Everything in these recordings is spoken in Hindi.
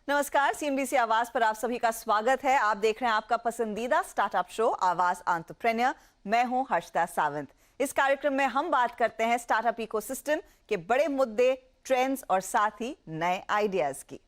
नमस्कार, सीएनबीसी आवाज पर आप सभी का स्वागत है। आप देख रहे हैं आपका पसंदीदा स्टार्टअप शो आवाज एंटरप्रेन्योर। मैं हूं हर्षिता सावंत। इस कार्यक्रम में हम बात करते हैं स्टार्टअप इकोसिस्टम के बड़े मुद्दे, ट्रेंड्स और साथ ही नए आइडियाज की।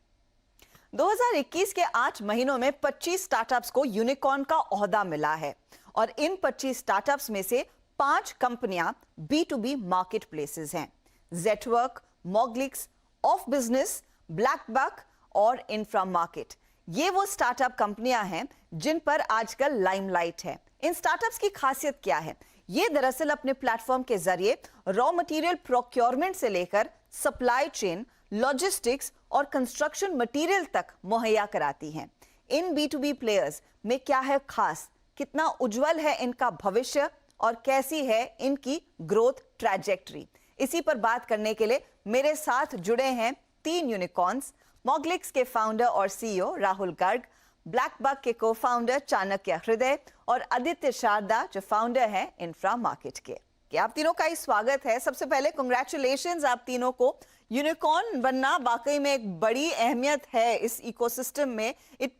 2021 के 8 महीनों में 25 स्टार्टअप्स को यूनिकॉर्न का ओहदा मिला है और इन 25 स्टार्टअप्स में से 5 कंपनियां B2B मार्केट प्लेसेस हैं। जेटवर्क, मॉग्लिक्स, ऑफ बिजनेस, ब्लैकबक और इंफ्रा मार्केट, ये वो स्टार्टअप कंपनियां हैं जिन पर आजकल लाइमलाइट है। इन स्टार्टअप्स की खासियत क्या है? ये दरअसल अपने प्लेटफॉर्म के जरिए रॉ मटेरियल प्रोक्योरमेंट से लेकर सप्लाई चेन, लॉजिस्टिक्स और कंस्ट्रक्शन मटेरियल तक मुहैया कराती हैं। इन B2B प्लेयर्स में क्या है खास, कितना उज्जवल है इनका भविष्य और कैसी है इनकी ग्रोथ ट्रैजेक्टरी, इसी पर बात करने के लिए मेरे साथ जुड़े हैं 3 यूनिकॉर्न्स। मॉग्लिक्स के फाउंडर और सीईओ राहुल गर्ग, ब्लैकबक के को फाउंडर चाणक्य हृदय और आदित्य शारदा जो फाउंडर है इंफ्रा मार्केट के। आप तीनों का ही स्वागत है। सबसे पहले कांग्रेचुलेशंस आप तीनों को। यूनिकॉर्न बनना वाकई में एक बड़ी अहमियत है इस इकोसिस्टम में। It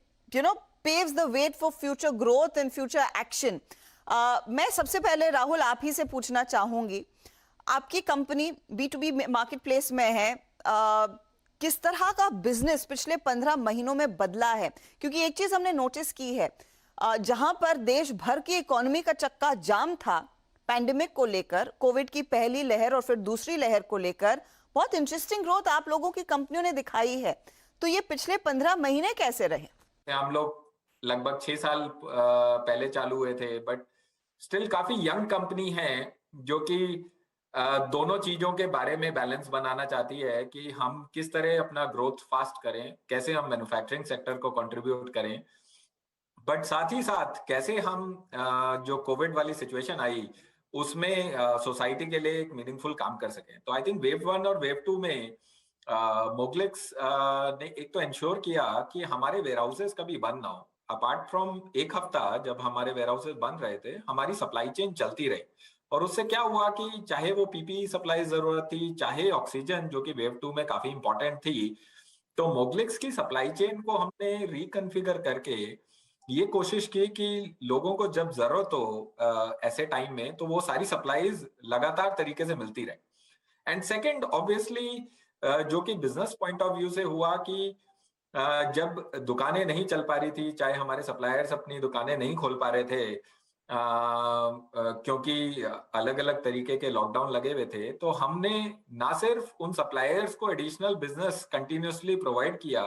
paves the way for future growth and future action. मैं सबसे पहले राहुल आप ही से पूछना चाहूंगी, आपकी कंपनी B2B मार्केट प्लेस में है, किस तरह का बिजनेस पिछले 15 महीनों में बदला है? क्योंकि एक चीज हमने नोटिस की है, जहां पर देश भर की इकोनॉमी का चक्का जाम था पैंडेमिक को लेकर, कोविड की पहली लहर और फिर दूसरी लहर को लेकर, बहुत इंटरेस्टिंग ग्रोथ आप लोगों की कंपनियों ने दिखाई है। तो ये पिछले 15 महीने कैसे रहे? हम लोग लगभग 6 साल पहले चालू हुए थे, बट स्टिल काफी यंग कंपनी है जो कि दोनों चीजों के बारे में बैलेंस बनाना चाहती है कि हम किस तरह अपना ग्रोथ फास्ट करें, कैसे हम मैन्युफैक्चरिंग सेक्टर को कंट्रीब्यूट करें, बट साथ ही साथ कैसे हम जो कोविड वाली सिचुएशन आई उसमें सोसाइटी के लिए एक मीनिंगफुल काम कर सकें। तो आई थिंक वेव 1 और वेव 2 में मोग्लिक्स ने एक तो इंश्योर किया कि हमारे वेयरहाउसेस कभी बंद ना हो। अपार्ट फ्रॉम एक हफ्ता जब हमारे वेयरहाउसेस बंद रहे थे, हमारी सप्लाई चेन चलती रही और उससे क्या हुआ कि चाहे वो पीपीई सप्लाई जरूरत थी, चाहे ऑक्सीजन जो कि वेव 2 में काफी इंपॉर्टेंट थी, तो मोग्लिक्स की सप्लाई चेन को हमने रिकॉन्फ़िगर करके ये कोशिश की कि लोगों को जब जरूरत हो ऐसे टाइम में, तो वो सारी सप्लाईज लगातार तरीके से मिलती रहे। एंड सेकंड ऑब्वियसली जो कि बिजनेस पॉइंट ऑफ व्यू से हुआ कि जब दुकानें नहीं चल पा रही थी, चाहे हमारे सप्लायर्स अपनी दुकानें नहीं खोल पा रहे थे क्योंकि अलग अलग तरीके के लॉकडाउन लगे हुए थे, तो हमने ना सिर्फ उन सप्लायर्स को एडिशनल बिजनेस कंटिन्यूसली प्रोवाइड किया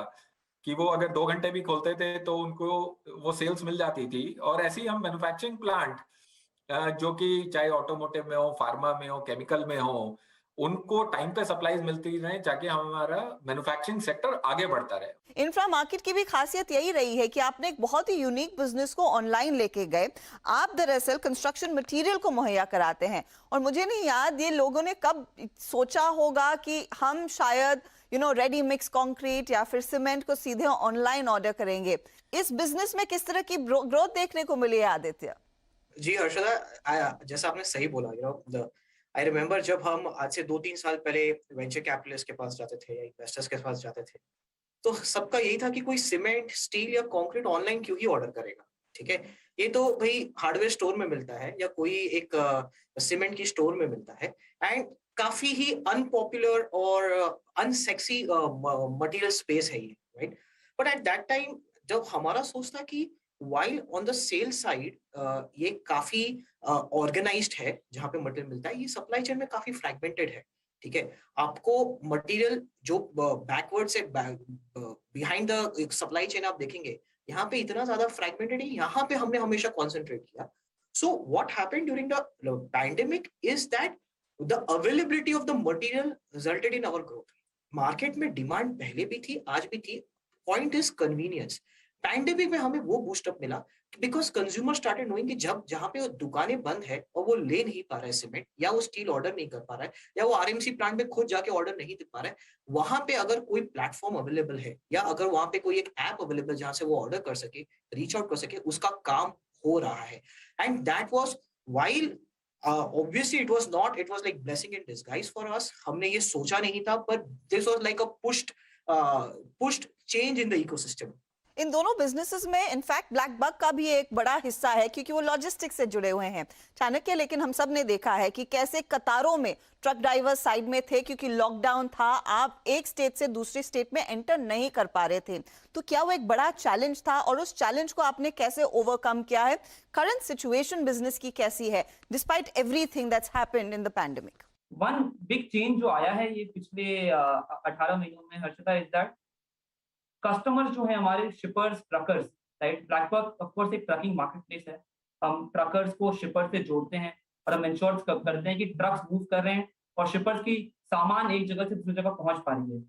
कि वो अगर 2 घंटे भी खोलते थे तो उनको वो सेल्स मिल जाती थी, और ऐसे ही हम मैन्युफैक्चरिंग प्लांट जो कि चाहे ऑटोमोटिव में हो, फार्मा में हो, केमिकल में हो, उनको टाइम पे सप्लाईज मिलती रहे ताकि हमारा मैन्युफैक्चरिंग सेक्टर आगे बढ़ता रहे। इंफ्रा मार्केट की भी खासियत यही रही है कि आपने एक बहुत ही यूनिक बिजनेस को ऑनलाइन लेके गए। आप दरअसल कंस्ट्रक्शन मटेरियल को मुहैया कराते हैं और मुझे नहीं याद ये लोगों ने कब सोचा होगा कि हम शायद रेडी मिक्स कंक्रीट या फिर सीमेंट को सीधे ऑनलाइन ऑर्डर करेंगे। इस बिजनेस में किस तरह की ग्रोथ देखने को मिली है आदित्य? जी हर्षदा, जैसा आपने सही बोला, आई रिमेम्बर जब हम आज से 2-3 साल पहले वेंचर कैपिटलिस्ट के पास जाते थे या इन्वेस्टर्स के पास जाते थे, तो सबका यही था कि कोई सीमेंट, स्टील या कंक्रीट ऑनलाइन क्यों ही ऑर्डर करेगा। ठीक है, ये तो भाई हार्डवेयर स्टोर में मिलता है या कोई एक सीमेंट की स्टोर में मिलता है, एंड काफी ही अनपॉपुलर और अनसेक्सी मटेरियल स्पेस है ये, right. But at that time जब हमारा सोच था कि while on the sell side ये काफी ऑर्गेनाइज्ड है, जहां पे मटेरियल मिलता है, ये सप्लाई चेन में काफी फ्रैगमेंटेड है। ठीक है, आपको मटेरियल जो बैकवर्ड से बिहाइंड द सप्लाई चेन आप देखेंगे, यहाँ पे इतना ज्यादा फ्रैगमेंटेड है, यहाँ पे हमने हमेशा कॉन्सेंट्रेट किया। So what happened during the pandemic is that the availability of the material resulted in our growth. Market में डिमांड पहले भी थी, आज भी थी, पॉइंट इज कन्वीनियंस। पैंडेमिक में हमें वो बूस्टअप मिला बिकॉज कंज्यूमर स्टार्टेड नोइंग कि जब जहां पे दुकानें बंद है और वो ले नहीं पा रहा है सीमेंट, या वो स्टील ऑर्डर नहीं कर पा रहा है, या वो आरएमसी प्लांट में खुद जाके ऑर्डर नहीं दे पा रहा है, वहां पे अगर कोई प्लेटफॉर्म अवेलेबल है या अगर वहां पे कोई एक ऐप अवेलेबल जहां से वो ऑर्डर कर सके, रीच आउट कर सके, उसका काम हो रहा है। And that was while obviously it was like blessing in disguise for us. हमने ये सोचा नहीं था, पर this was like a pushed pushed change in the ecosystem. इन दोनों बिजनेसेस में इनफैक्ट ब्लैक बक का भी एक बड़ा हिस्सा है क्योंकि वो लॉजिस्टिक्स से जुड़े हुए हैं चाणक्य। लेकिन हम सब ने देखा है कि कैसे कतारों में ट्रक ड्राइवर साइड में थे क्योंकि लॉकडाउन था, आप एक स्टेट से दूसरी स्टेट में एंटर नहीं कर पा रहे थे। तो क्या वो एक बड़ा चैलेंज था और उस चैलेंज को आपने कैसे ओवरकम किया है? करंट सिचुएशन बिजनेस की कैसी है despite everything that's happened in the pandemic? One big change जो आया है ये पिछले 18 महीनों में हर्षिता इज दैट कस्टमर्स जो है हमारे shippers, truckers, right, blackbuck of course एक ट्रकिंग मार्केटप्लेस है। हम ट्रकर्स को शिपर से जोड़ते हैं और हम इंश्योर करते हैं कि ट्रक्स मूव कर रहे हैं और शिपर्स की सामान एक जगह से दूसरी जगह पहुंच पा रही है।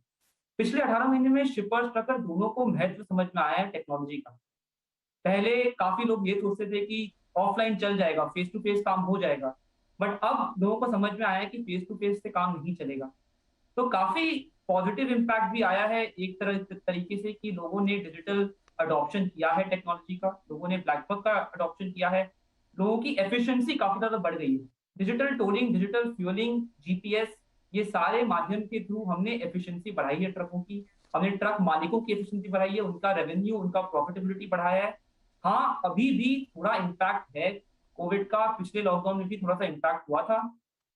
पिछले 18 महीने में शिपर्स, ट्रकर दोनों को महत्व समझ में आया है टेक्नोलॉजी का। पहले काफी लोग ये सोचते थे कि ऑफलाइन चल जाएगा, फेस टू फेस काम हो जाएगा, बट अब लोगों को समझ में आया कि फेस टू फेस से काम नहीं चलेगा। तो काफी पॉजिटिव इम्पैक्ट भी आया है एक तरीके से कि लोगों ने डिजिटल अडॉप्शन किया है टेक्नोलॉजी का, लोगों ने ब्लैकबक का अडॉप्शन किया है, लोगों की एफिशिएंसी काफी ज्यादा बढ़ गई है। Digital tolling, digital fuelling, GPS, ये सारे माध्यम के थ्रू हमने एफिशिएंसी बढ़ाई है ट्रकों की, हमने ट्रक मालिकों की एफिशिएंसी बढ़ाई है, उनका रेवेन्यू, उनका प्रॉफिटेबिलिटी बढ़ाया है। हाँ, अभी भी थोड़ा इम्पैक्ट है कोविड का, पिछले लॉकडाउन में भी थोड़ा सा इम्पैक्ट हुआ था,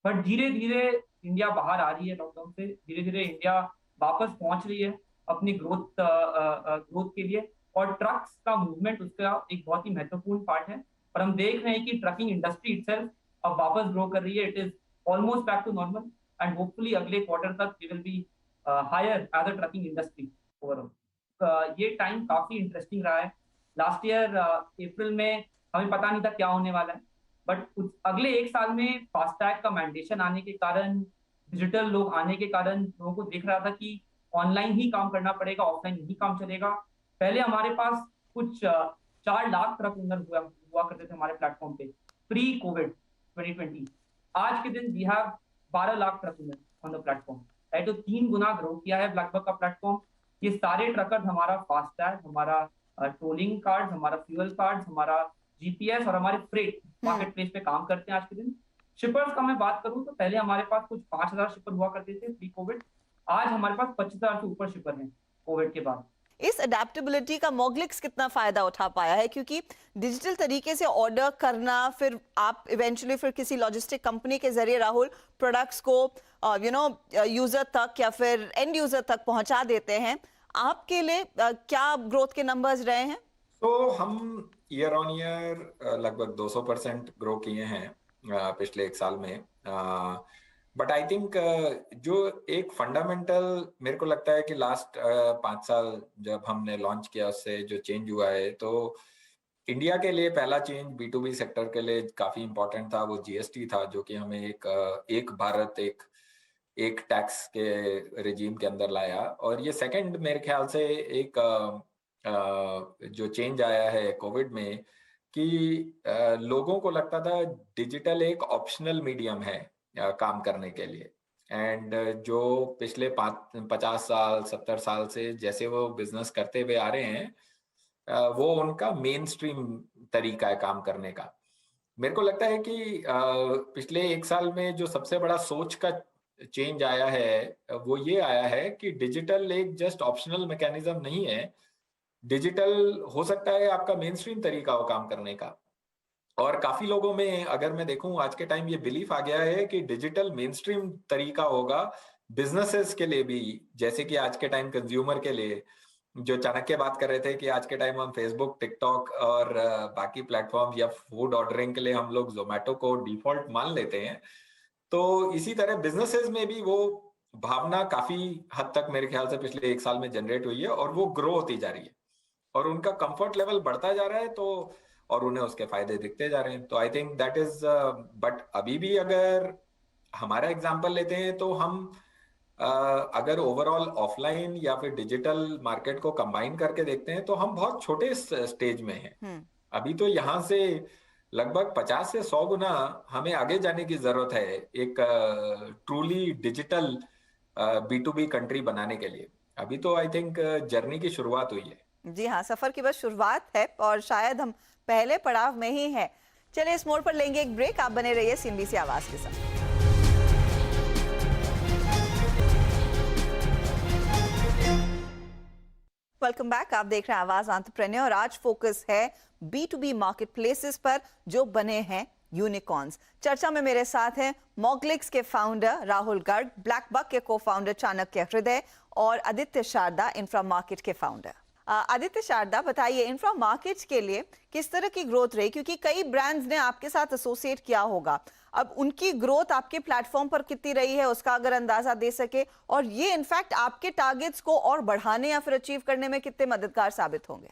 बट धीरे धीरे इंडिया बाहर आ रही है लॉकडाउन से, धीरे धीरे इंडिया वापस पहुंच रही है अपनी ग्रोथ के लिए, और ट्रक्स का मूवमेंट उसका एक बहुत ही महत्वपूर्ण पार्ट है। और हम देख रहे हैं कि ट्रकिंग इंडस्ट्री इटसेल्फ अब वापस ग्रो कर रही है। It is almost back to normal and hopefully अगले क्वार्टर तक we will be higher as a trucking industry overall. ये टाइम काफी इंटरेस्टिंग रहा है। लास्ट ईयर अप्रैल में हमें पता नहीं था क्या होने वाला है, बट अगले एक साल में फास्टैग का मैंडेशन आने के कारण, डिजिटल लोग आने के कारण लोगों को दिख रहा था कि ऑनलाइन ही काम करना पड़ेगा, ऑफलाइन नहीं काम चलेगा। पहले हमारे पास कुछ 4 लाख ट्रक ओनर हुआ करते थे हमारे प्लेटफॉर्म पे प्री कोविड 2020। आज के दिन we have 12 lakh truck owner on the platform, right. तो 3 गुना ग्रो किया है ब्लैकबक का प्लेटफॉर्म। ये सारे ट्रकर्स हमारा फास्टैग, हमारा टोलिंग कार्ड, हमारा फ्यूल कार्ड, हमारा जीपीएस और हमारे फ्रेट मार्केट प्लेस पे काम करते हैं आज के दिन। शिपर्स का मैं बात करूं तो पहले हमारे पास कुछ 5000 शिपर हुआ करते थे प्री कोविड, आज हमारे पास 25,000 से ऊपर शिपर हैं कोविड के बाद। इस अडेप्टेबिलिटी का मोग्लिक्स कितना फायदा उठा पाया है? क्योंकि डिजिटल तरीके से ऑर्डर करना, फिर आप इवेंचुअली फिर किसी लॉजिस्टिक कंपनी के जरिए राहुल प्रोडक्ट्स को यूजर तक या फिर एंड यूजर तक पहुंचा देते हैं। आपके लिए क्या ग्रोथ के नंबर्स रहे हैं? तो हम ईयर ऑन ईयर लगभग 200% ग्रो किए हैं पिछले एक साल में। बट आई थिंक जो एक फंडामेंटल मेरे को लगता है कि लास्ट 5 साल जब हमने लॉन्च किया उससे जो चेंज हुआ है, तो इंडिया के लिए पहला चेंज B2B सेक्टर के लिए काफी इंपॉर्टेंट था, वो जीएसटी था, जो कि हमें एक भारत एक टैक्स के रेजिम के अंदर लाया। और ये सेकंड मेरे ख्याल से एक जो चेंज आया है कोविड में कि लोगों को लगता था डिजिटल एक ऑप्शनल मीडियम है काम करने के लिए, एंड जो पिछले 50 साल 70 साल से जैसे वो बिजनेस करते हुए आ रहे हैं वो उनका मेन स्ट्रीम तरीका है काम करने का। मेरे को लगता है कि पिछले एक साल में जो सबसे बड़ा सोच का चेंज आया है वो ये आया है कि डिजिटल एक जस्ट ऑप्शनल मैकेनिज्म नहीं है, डिजिटल हो सकता है आपका मेन स्ट्रीम तरीका हो काम करने का। और काफी लोगों में अगर मैं देखूं आज के टाइम ये बिलीफ आ गया है कि डिजिटल मेन स्ट्रीम तरीका होगा बिजनेसेस के लिए भी, जैसे कि आज के टाइम कंज्यूमर के लिए जो चाणक्य बात कर रहे थे कि आज के टाइम हम फेसबुक, टिकटॉक और बाकी प्लेटफॉर्म या फूड ऑर्डरिंग के लिए हम लोग जोमेटो को डिफॉल्ट मान लेते हैं। तो इसी तरह बिजनेसेस में भी वो भावना काफी हद तक मेरे ख्याल से पिछले एक साल में जनरेट हुई है और वो ग्रो होती जा रही है और उनका कंफर्ट लेवल बढ़ता जा रहा है, तो और उन्हें उसके फायदे दिखते जा रहे हैं। तो आई थिंक दैट इज बट अभी भी अगर हमारा एग्जांपल लेते हैं तो हम अगर ओवरऑल ऑफलाइन या फिर डिजिटल मार्केट को कंबाइन करके देखते हैं तो हम बहुत छोटे स्टेज में हैं। अभी तो यहाँ से लगभग 50 से 100 गुना हमें आगे जाने की जरूरत है एक ट्रूली डिजिटल B2B कंट्री बनाने के लिए। अभी तो आई थिंक जर्नी की शुरुआत हुई है। जी हाँ, सफर की बस शुरुआत है और शायद हम पहले पड़ाव में ही हैं। चलिए इस मोड़ पर लेंगे एक ब्रेक, आप बने रहिए CNBC आवाज के साथ। Welcome back. आप देख रहे हैं आवाज एंटरप्रेन्योर और आज फोकस है B2B मार्केट प्लेसेस पर जो बने हैं यूनिकॉर्न्स। चर्चा में मेरे साथ हैं मॉगलिक्स के फाउंडर राहुल गर्ग, ब्लैकबक के को फाउंडर चाणक्य हृदय और आदित्य शारदा इंफ्रा मार्केट के फाउंडर। आदित्य शारदा, बताइए इंफ्रा मार्केट्स के लिए किस तरह की ग्रोथ रही, क्योंकि कई ब्रांड्स ने आपके साथ एसोसिएट किया होगा। अब उनकी ग्रोथ आपके प्लेटफॉर्म पर कितनी रही है उसका अगर अंदाजा दे सके, और ये इनफैक्ट आपके टारगेट्स को और बढ़ाने या फिर अचीव करने में कितने मददगार साबित होंगे।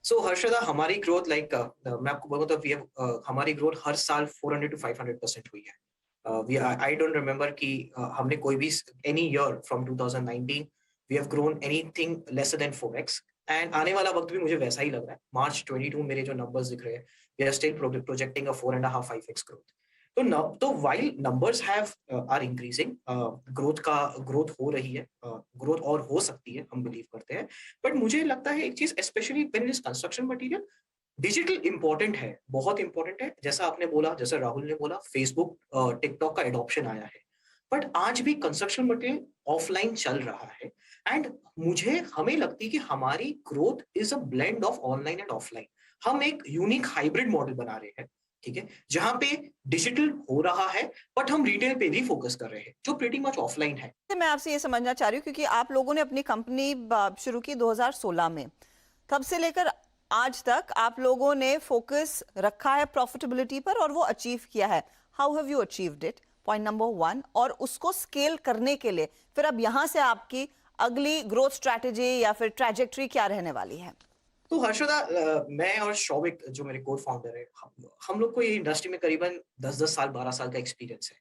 सो हर्षदा, हमारी ग्रोथ मैं आपको बोलूँ तो हमारी ग्रोथ हर साल 400 to 500% हुई है। आई डोंट रिमेम्बर कि हमने कोई भी any year from 2019 we have grown anything lesser than 4x, and आने वाला वक्त भी मुझे वैसा ही लग रहा है। मार्च 22 मेरे जो नंबर्स दिख रहे हैं, we are still projecting a 4.5-5x growth. तो while numbers are increasing, growth हो रही है, ग्रोथ और हो सकती है, हम बिलीव करते हैं। बट मुझे लगता है एक चीज, specially when it is construction material, digital important है, बहुत इंपॉर्टेंट है। जैसा आपने बोला, जैसा राहुल ने बोला, फेसबुक टिकटॉक का एडॉप्शन आया है, बट आज भी कंस्ट्रक्शन मटेरियल ऑफलाइन चल रहा है। एंड हमें लगती है कि हमारी growth is a blend of online and offline. हम एक यूनिक हाइब्रिड मॉडल बना रहे हैं, ठीक है, जहां पे डिजिटल हो रहा है बट हम रिटेल पे भी फोकस कर रहे हैं, जो प्रीटी मच ऑफलाइन है। मैं आपसे ये समझना चाह रही हूँ, क्योंकि आप लोगों ने अपनी कंपनी शुरू की 2016 में, तब से लेकर आज तक आप लोगों ने फोकस रखा है प्रॉफिटेबिलिटी पर और वो अचीव किया है। How have you achieved it, point number 1। और उसको स्केल करने के लिए फिर अब यहाँ से आपकी अगली ग्रोथ स्ट्रैटेजी या फिर ट्रैजेक्टरी क्या रहने वाली है? तो हर्षदा, मैं और शौविक जो मेरे को फाउंडर है, हम लोग को ये इंडस्ट्री में करीबन 10 साल 12 साल का एक्सपीरियंस है,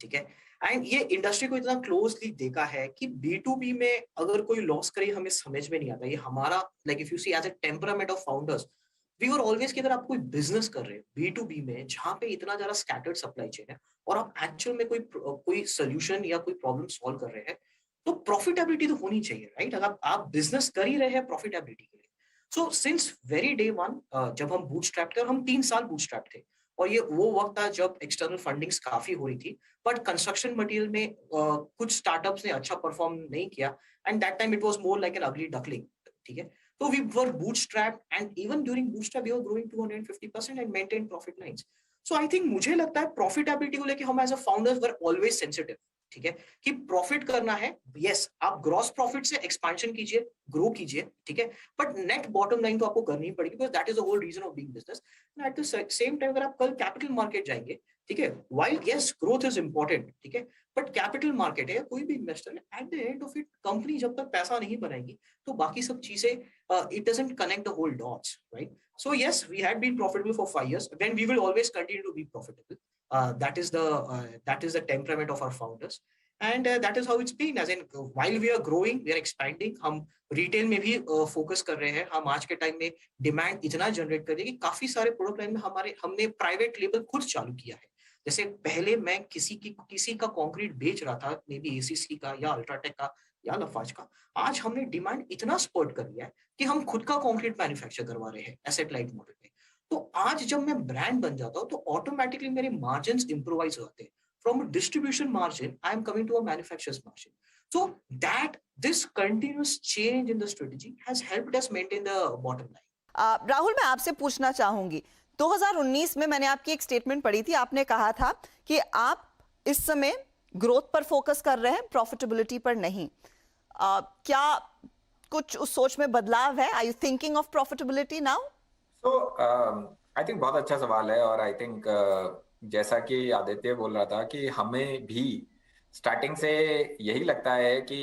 ठीक है। एंड ये इंडस्ट्री को इतना क्लोजली देखा है कि B2B में अगर कोई लॉस करे हमें समझ में नहीं आता। ये हमारा, like if you see as a temperament of founders, we are always कि अगर आप कोई बिजनेस कर रहे हैं B2B में, जहां पे इतना ज्यादा स्कैटर्ड सप्लाई चेन है और आप एक्चुअल में कोई सोल्यूशन या कोई प्रॉब्लम सॉल्व कर रहे हैं, तो प्रॉफिटेबिलिटी तो होनी चाहिए, राइट। अगर आप बिजनेस कर ही रहे हैं प्रॉफिटेबिलिटी के लिए। So since very day one, जब हम बूटस्ट्रैप थे, और हम 3 साल बूटस्ट्रैप थे, और ये वो वक्त था जब एक्सटर्नल फंडिंग्स काफी हो रही थी, बट कंस्ट्रक्शन मटेरियल में कुछ स्टार्टअप्स ने अच्छा परफॉर्म नहीं किया, and that time it was more like an ugly duckling, ठीक है। तो we were bootstrap, and even during bootstrap we were growing 250% and maintain profit lines. So I think, मुझे लगता है प्रॉफिटेबिलिटी को लेके हम as a founders were always sensitive, ठीक है, कि प्रॉफिट करना है। यस, आप ग्रॉस प्रॉफिट से एक्सपेंशन कीजिए, ग्रो कीजिए, ठीक है, बट नेट बॉटम लाइन तो आपको करनी ही पड़ेगी, because that is the whole reason of being business. At the same time, अगर आप कल कैपिटल मार्केट जाएंगे, ठीक है, while yes growth is important, ठीक है, बट कैपिटल मार्केट है, कोई भी इन्वेस्टर है, at the end of it company जब तक पैसा नहीं बनाएगी तो बाकी सब चीजें, it doesn't connect the whole dots, right. So yes, we had been profitable for 5 years. Then we will always continue to be profitable. That is the temperament of our founders, and that is how it's been. As in, while we are growing, we are expanding. हम रिटेल में भी फोकस कर रहे हैं। हम आज के टाइम में डिमांड इतना जनरेट कर रहे हैं कि काफी सारे प्रोडक्ट लाइन में हमने प्राइवेट लेबल खुद चालू किया है। जैसे पहले मैं किसी का कंक्रीट बेच रहा था, मे बी ACC का या अल्ट्राटेक का या लफाज का। आज हमने डिमांड इतना स्पर्ट कर लिया है कि हम खुद का कंक्रीट मैन्युफैक्चर करवा रहे हैं एसेट लाइट मॉडल में। तो आज जब मैं ब्रांड बन जाता हूं तो ऑटोमेटिकली मेरे मार्जिन्स इंप्रूवाइज होते हैं। From distribution margin I am coming to a manufacturers margin. So that this continuous change in the strategy has helped us maintain the bottom line. Rahul, मैं आपसे पूछना चाहूंगी, 2019 में मैंने आपकी एक स्टेटमेंट पढ़ी थी, आपने कहा था कि आप इस समय ग्रोथ पर फोकस कर रहे हैं, प्रॉफिटेबिलिटी पर नहीं। क्या कुछ उस सोच में बदलाव है? Are you thinking of profitability now? So I think बहुत अच्छा सवाल है, और आई थिंक जैसा कि आदित्य बोल रहा था कि हमें भी स्टार्टिंग से यही लगता है कि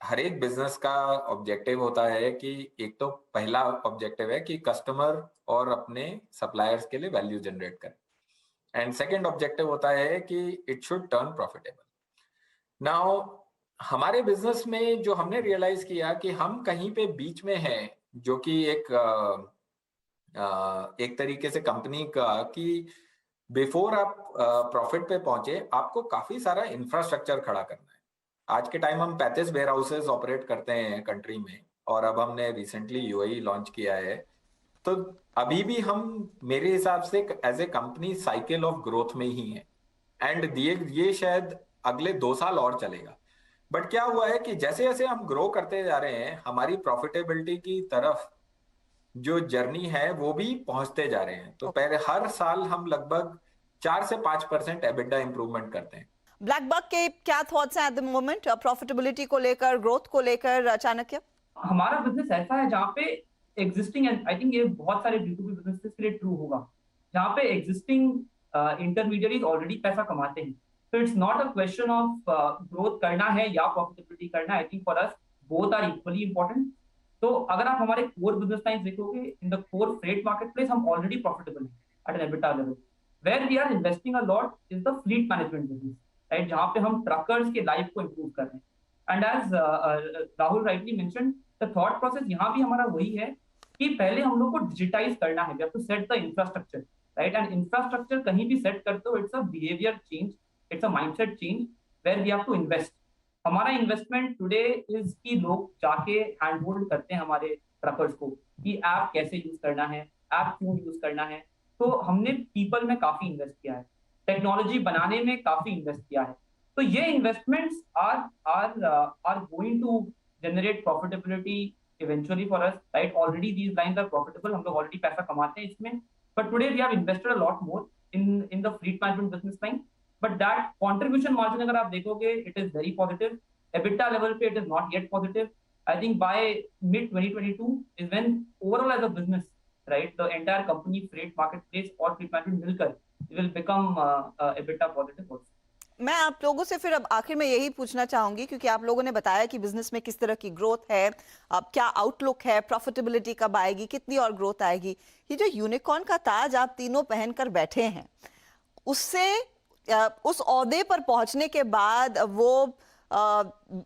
हर एक बिजनेस का ऑब्जेक्टिव होता है कि एक तो पहला ऑब्जेक्टिव है कि कस्टमर और अपने सप्लायर्स के लिए वैल्यू जनरेट करें, एंड सेकंड ऑब्जेक्टिव होता है कि it should turn profitable. Now हमारे बिजनेस में जो हमने रियलाइज किया कि हम कहीं पे बीच में हैं, जो कि एक तरीके से कंपनी का कि बिफोर आप प्रॉफिट पे पहुंचे आपको काफी सारा इंफ्रास्ट्रक्चर खड़ा करना है। आज के टाइम हम 35 वेयर हाउसेज ऑपरेट करते हैं कंट्री में, और अब हमने रिसेंटली UAE लॉन्च किया है। तो अभी भी हम मेरे हिसाब से as a company cycle of growth में ही है, एंड ये शायद अगले 2 साल और चलेगा। बट क्या हुआ है कि जैसे जैसे हम ग्रो करते जा रहे हैं, हमारी प्रॉफिटेबिलिटी की तरफ जो जर्नी है वो भी पहुंचते जा रहे हैं। तो Okay. पहले हर साल हम लगभग 4 से 5% एबिटा इंप्रूवमेंट करते हैं। ब्लैकबक के क्या थॉट्स हैं एट द मोमेंट, प्रॉफिटेबिलिटी को लेकर, ग्रोथ को लेकर, चाणक्य? हमारा बिजनेस ऐसा है जहाँ पे एग्जिस्टिंग, आई थिंक ये बहुत सारे B2B बिजनेसेस के लिए ट्रू होगा, जहाँ पे एग्जिस्टिंग इंटरमीडियरीज ऑलरेडी पैसा कमाते हैं। तो it's not a question of growth करना है या प्रॉफिटेबिलिटी करना है। I think for us both are equally important. तो अगर आप हमारे कोर बिजनेस लाइन देखोगे, in the core freight market place हम ऑलरेडी प्रॉफिटेबल हैं at an EBITDA level. Where we are investing a lot is the fleet management business, right, जहाँ पे हम ट्रकर्स के लाइफ को इम्प्रूव कर रहे हैं। And as Rahul rightly mentioned, the thought process यहाँ भी हमारा वही है कि पहले हम लोग को डिजिटाइज करना है, we have to set the infrastructure, right. And infrastructure कहीं भी सेट करते हो, it's a behaviour change, it's a mindset change where we have to invest. हमारा इन्वेस्टमेंट टुडे इज कि लोग जाके हैंड होल्ड करते हैं हमारे ट्रकर्स को कि ऐप कैसे यूज करना है, ऐप क्यों यूज करना है। तो हमने पीपल में काफी इन्वेस्ट किया है, टेक्नोलॉजी बनाने में काफी इन्वेस्ट किया है। तो ये investments are going to generate profitability eventually for us, right? Already these lines are profitable, हम लोग already पैसा कमाते हैं इसमें, but today we have invested a lot more in the fleet management business line, but that contribution margin अगर आप देखोगे, it is very positive. EBITDA level पे it is not yet positive. I think by mid 2022 is when overall as a business, right, the entire company freight marketplace और fleet management मिलकर will become EBITDA positive also. मैं आप लोगों से फिर अब आखिर में यही पूछना चाहूंगी, क्योंकि आप लोगों ने बताया कि बिजनेस में किस तरह की ग्रोथ है, अब क्या आउटलुक है, प्रॉफिटेबिलिटी कब आएगी, कितनी और ग्रोथ आएगी। ये जो यूनिकॉर्न का ताज आप तीनों पहनकर बैठे हैं, उससे उस ओहदे पर पहुंचने के बाद, वो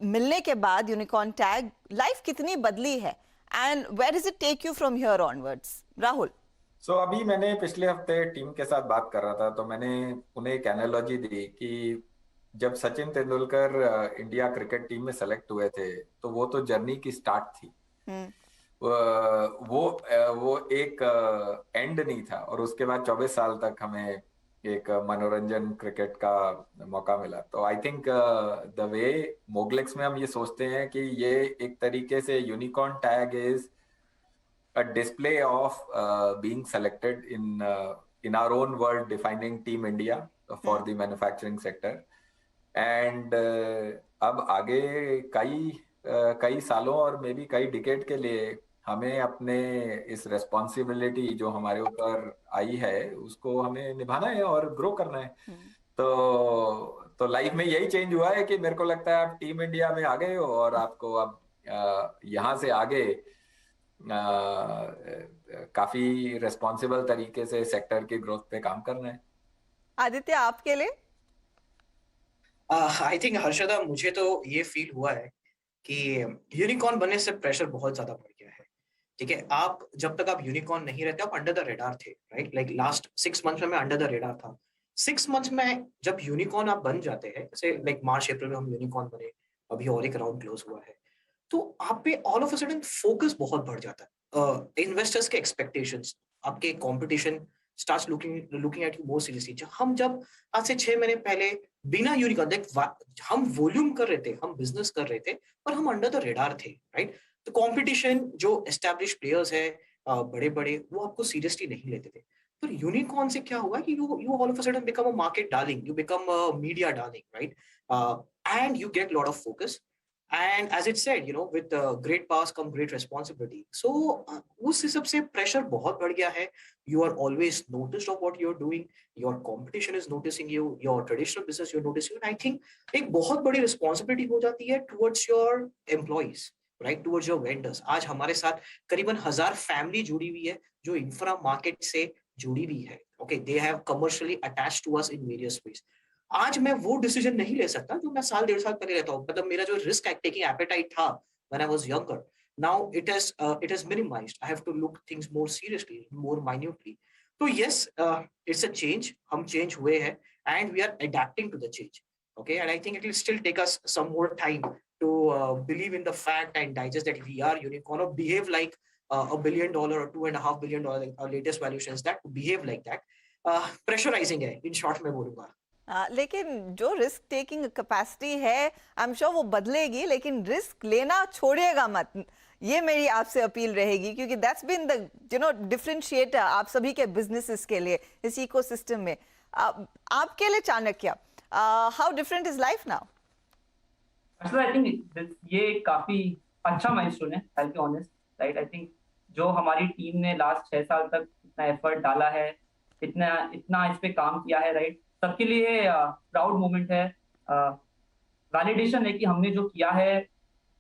मिलने के बाद यूनिकॉर्न टैग, लाइफ कितनी बदली है and where does it take you from here onwards? Rahul. अभी मैंने पिछले हफ्ते टीम के साथ बात कर रहा था, तो मैंने उन्हें एक एनालॉजी दी कि जब Sachin Tendulkar India cricket team में सेलेक्ट हुए थे, तो वो तो जर्नी की स्टार्ट थी। वो एक एंड नहीं था, और उसके बाद 24 साल तक हमें एक मनोरंजन क्रिकेट का मौका मिला। तो आई थिंक द वे मोगलिक्स में हम ये सोचते हैं कि ये एक तरीके से unicorn tag is a display of being selected in our own world defining Team India for the manufacturing sector, and अब आगे कई सालों और मे बी कई डिकेड के लिए हमें अपने इस रेस्पॉन्सिबिलिटी जो हमारे ऊपर आई है उसको हमें निभाना है और ग्रो करना है। तो लाइफ में यही चेंज हुआ है कि मेरे को लगता है आप टीम इंडिया में आ गए हो, और आपको अब यहाँ से आगे काफी रेस्पॉन्सिबल तरीके से सेक्टर की ग्रोथ पे काम करना है। आदित्य, आपके लिए? आई थिंक हर्षदा, मुझे तो ये फील हुआ है कि यूनिकॉर्न बनने से प्रेशर बहुत ज्यादा बढ़ गया है। ठीक है, आप जब तक आप यूनिकॉर्न नहीं रहते, आप अंडर द रेडार थे, राइट। लाइक लास्ट 6 मंथ्स में मैं अंडर द रेडार था। 6 मंथ्स में जब यूनिकॉर्न आप बन जाते हैं, जैसे लाइक मार्च अप्रैल में हम यूनिकॉर्न बने, अभी और एक राउंड क्लोज हुआ है, तो आप पे all of a sudden focus बहुत बढ़ जाता है। इन्वेस्टर्स के एक्सपेक्टेशंस, आपके competition starts looking at you more seriously. जब आज से 6 महीने पहले बिना यूनिकॉर्न देख हम वॉल्यूम कर रहे थे, हम बिजनेस कर रहे थे, और हम अंडर द रेडार थे, राइट। तो कंपटीशन जो एस्टैब्लिश प्लेयर्स है, बड़े बड़े, वो आपको सीरियसली नहीं लेते थे। पर यूनिकॉर्न से क्या हुआ कि you all of a sudden become a market darling, you become a media darling, right, and you get lot of focus. And as it said, with great powers come great responsibility. So उस हिसाब से प्रेशर बहुत बढ़ गया है। You are always noticed of what you're doing. Your competition is noticing you. Your traditional business you're noticing. And I think एक बहुत बड़ी responsibility हो जाती है towards your employees, right? Towards your vendors. आज हमारे साथ करीबन 1000 फैमिली जुड़ी हुई है जो इंफ्रा मार्केट से जुड़ी हुई है। Okay, they have commercially attached to us in various ways. आज मैं वो डिसीजन नहीं ले सकता जो मैं साल 1.5 साल पहले लेता हूँ। मतलब मेरा जो रिस्क टेकिंग एपेटाइट था when I was younger, now it is minimised. I have to look things more seriously, more minutely. तो यस, इट्स अ चेंज, हम चेंज हुए हैं and we are adapting to the change. Okay, and I think it will still take us some more time to believe in the fact and digest that we are unicorn और behave like $1 billion or $2.5 billion, our latest valuations, that behave like that. Pressurizing है, in short मैं बोलूंगा। लेकिन जो रिस्क टेकिंग कैपेसिटी है आई एम श्योर वो बदलेगी, लेकिन रिस्क लेना छोड़िएगा मत, ये मेरी आपसे अपील रहेगी, क्योंकि दैट्स बीन द डिफरेंशिएटर आप सभी के बिजनेसेस के लिए इस इकोसिस्टम में। आपके लिए Chanakya, how different is life now? I think ये काफी अच्छा माइलस्टोन है, I be honest, right. I think जो हमारी टीम ने लास्ट 6 साल तक इतना एफर्ट डाला है, इतना इस पे काम किया है, राइट, सबके लिए प्राउड मोमेंट है, वैलिडेशन है कि हमने जो किया है,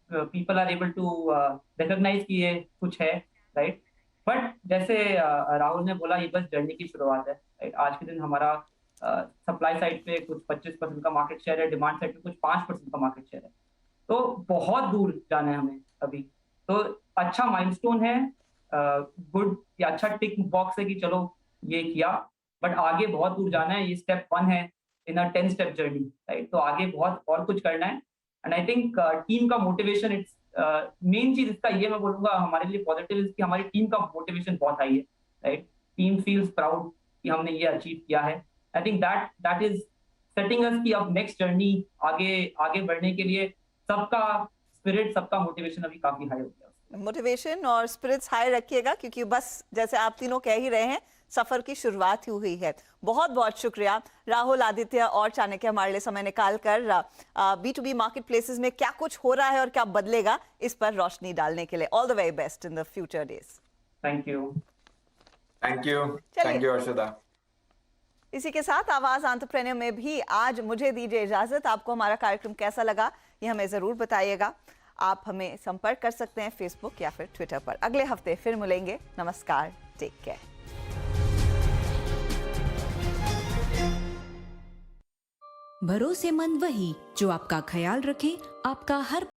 people are able to recognise कि ये कुछ है, राइट। बट जैसे राहुल ने बोला, ये बस जर्नी की शुरुआत है, राइट। आज के दिन हमारा सप्लाई साइड पे कुछ 25% का मार्केट शेयर है, डिमांड साइड पे कुछ 5% का मार्केट शेयर है, तो बहुत दूर जाना है हमें अभी। तो अच्छा माइलस्टोन है, गुड या अच्छा टिक बॉक्स है कि चलो ये किया, बट आगे बहुत दूर जाना है। ये स्टेप 1 है इन अ 10 स्टेप जर्नी, राइट। तो आगे बहुत और कुछ करना है, एंड आई थिंक टीम का मोटिवेशन, इट्स मेन चीज इसका ये मैं बोलूंगा हमारे लिए पॉजिटिव कि हमारी टीम का मोटिवेशन बहुत हाई है, राइट। टीम फील्स प्राउड कि हमने ये अचीव किया है। I think that is setting us कि अब नेक्स्ट जर्नी आगे बढ़ने के लिए सबका स्पिरिट, सबका मोटिवेशन अभी काफी हाई हो गया। मोटिवेशन और स्पिरिट्स हाई रखिएगा, क्योंकि बस जैसे आप तीनों कह ही रहे हैं, सफर की शुरुआत ही हुई है। बहुत बहुत शुक्रिया राहुल, आदित्य और चाणक्य, हमारे लिए समय निकाल कर B2B मार्केट प्लेसेस में क्या कुछ हो रहा है और क्या बदलेगा इस पर रोशनी डालने के लिए। All the very best in the future days. Thank you. Thank you Arshada. इसी के साथ आवाज एंटरप्रेन्योर में भी आज मुझे दीजिए इजाजत। आपको हमारा कार्यक्रम कैसा लगा ये हमें जरूर बताइएगा। आप हमें संपर्क कर सकते हैं फेसबुक या फिर ट्विटर पर। अगले हफ्ते फिर मिलेंगे। नमस्कार, टेक केयर। भरोसेमंद वही जो आपका ख्याल रखे, आपका हर